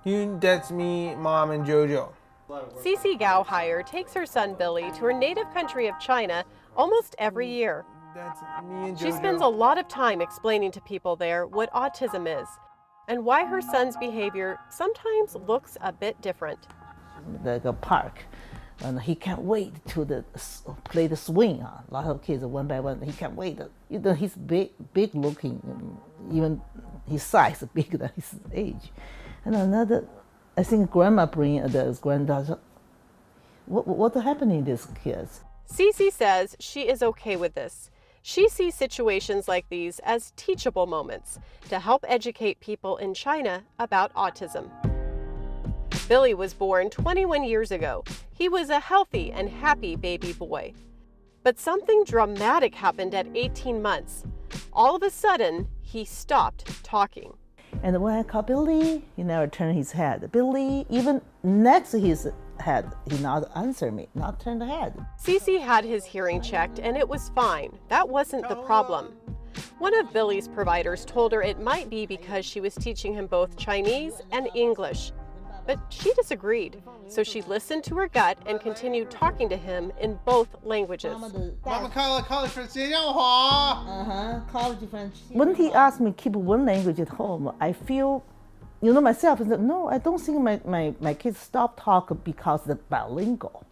That's me, Mom, and Jojo. Cici Gao-Hire takes her son Billy to her native country of China almost every year. That's me and Jojo. She spends a lot of time explaining to people there what autism is and why her son's behavior sometimes looks a bit different. Like a park, and he can't wait to play the swing. A lot of kids, one by one, he can't wait. He's big looking, even his size is bigger than his age. And another, I think grandma bring the granddaughter. What's happening to these kids? Cici says she is okay with this. She sees situations like these as teachable moments to help educate people in China about autism. Billy was born 21 years ago. He was a healthy and happy baby boy. But something dramatic happened at 18 months. All of a sudden, he stopped talking. And when I call Billy, he never turned his head. Billy, even next to his head, he not answer me, not turn the head. Cici had his hearing checked and it was fine. That wasn't the problem. One of Billy's providers told her it might be because she was teaching him both Chinese and English. But she disagreed, so she listened to her gut and continued talking to him in both languages. College French. College French. When he asked me to keep one language at home, I feel, myself, no, I don't think my kids stop talking because they're bilingual,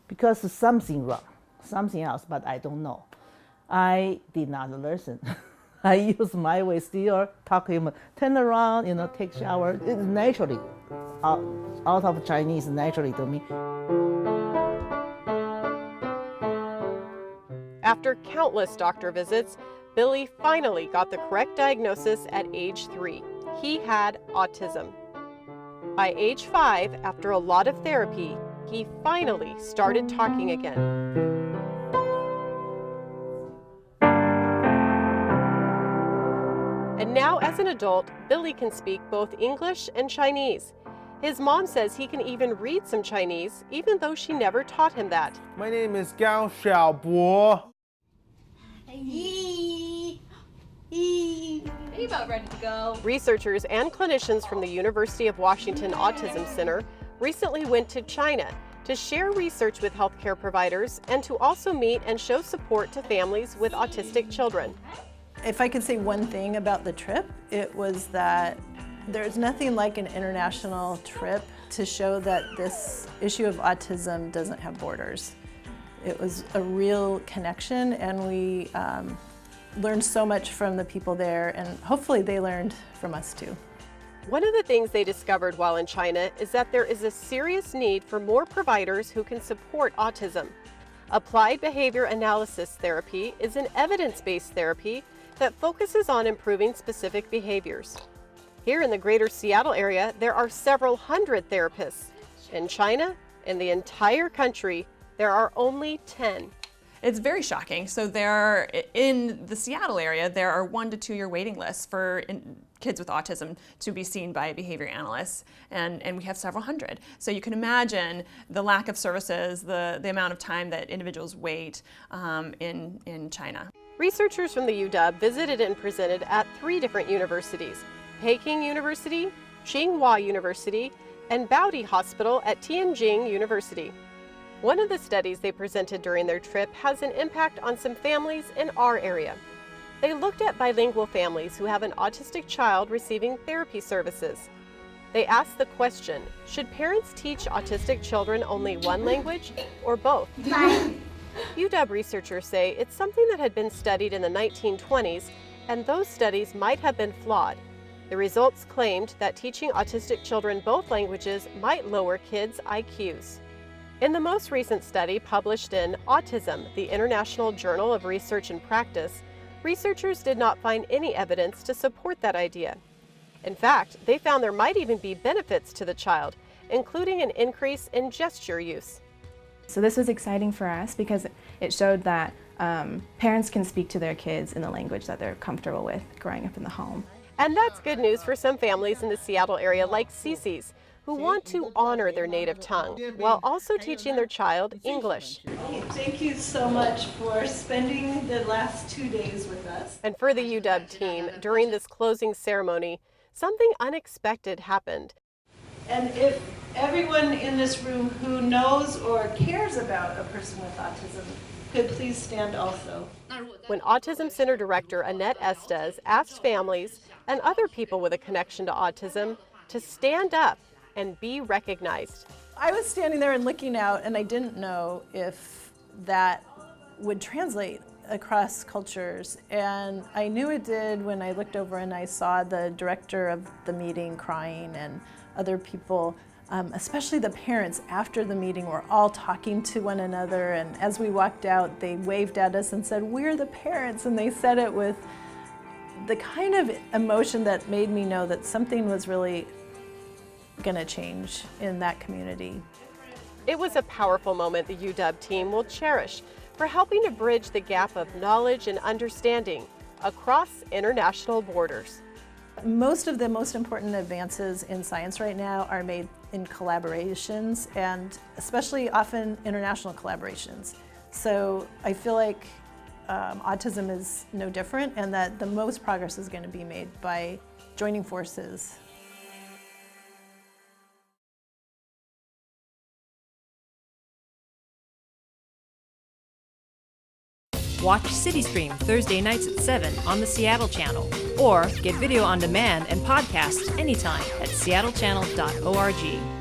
because there's something wrong, something else, but I don't know. I did not listen. I use my way, still talk to him, turn around, take shower. It's naturally, out of Chinese, naturally to me. After countless doctor visits, Billy finally got the correct diagnosis at age 3. He had autism. By age 5, after a lot of therapy, he finally started talking again. And now, as an adult, Billy can speak both English and Chinese. His mom says he can even read some Chinese, even though she never taught him that. My name is Gao Xiaobo. Are you about ready to go? Researchers and clinicians from the University of Washington Autism Center recently went to China to share research with healthcare providers and to also meet and show support to families with autistic children. If I could say one thing about the trip, it was that there's nothing like an international trip to show that this issue of autism doesn't have borders. It was a real connection, and we learned so much from the people there, and hopefully they learned from us too. One of the things they discovered while in China is that there is a serious need for more providers who can support autism. Applied behavior analysis therapy is an evidence-based therapy that focuses on improving specific behaviors. Here in the greater Seattle area, there are several hundred therapists. In China, in the entire country, there are only 10. It's very shocking. So in the Seattle area, there are 1 to 2 year waiting lists for kids with autism to be seen by behavior analysts, and we have several hundred. So you can imagine the lack of services, the amount of time that individuals wait in China. Researchers from the UW visited and presented at 3 different universities: Peking University, Tsinghua University, and Baoדי Hospital at Tianjin University. One of the studies they presented during their trip has an impact on some families in our area. They looked at bilingual families who have an autistic child receiving therapy services. They asked the question, should parents teach autistic children only one language or both? UW researchers say it's something that had been studied in the 1920s, and those studies might have been flawed. The results claimed that teaching autistic children both languages might lower kids' IQs. In the most recent study published in Autism, the International Journal of Research and Practice, researchers did not find any evidence to support that idea. In fact, they found there might even be benefits to the child, including an increase in gesture use. So this was exciting for us because it showed that parents can speak to their kids in the language that they're comfortable with growing up in the home. And that's good news for some families in the Seattle area like Cici's, who want to honor their native tongue while also teaching their child English. Thank you so much for spending the last 2 days with us. And for the UW team, during this closing ceremony, something unexpected happened. And if everyone in this room who knows or cares about a person with autism could please stand also. When Autism Center Director Annette Estes asked families and other people with a connection to autism to stand up and be recognized. I was standing there and looking out, and I didn't know if that would translate across cultures, and I knew it did when I looked over and I saw the director of the meeting crying and other people, especially the parents after the meeting, were all talking to one another, and as we walked out they waved at us and said, "We're the parents," and they said it with the kind of emotion that made me know that something was really going to change in that community. It was a powerful moment the UW team will cherish for helping to bridge the gap of knowledge and understanding across international borders. Most of the most important advances in science right now are made in collaborations, and especially often international collaborations. So I feel like autism is no different, and that the most progress is going to be made by joining forces. Watch CityStream Thursday nights at 7 on the Seattle channel, or get video on demand and podcast anytime at seattlechannel.org.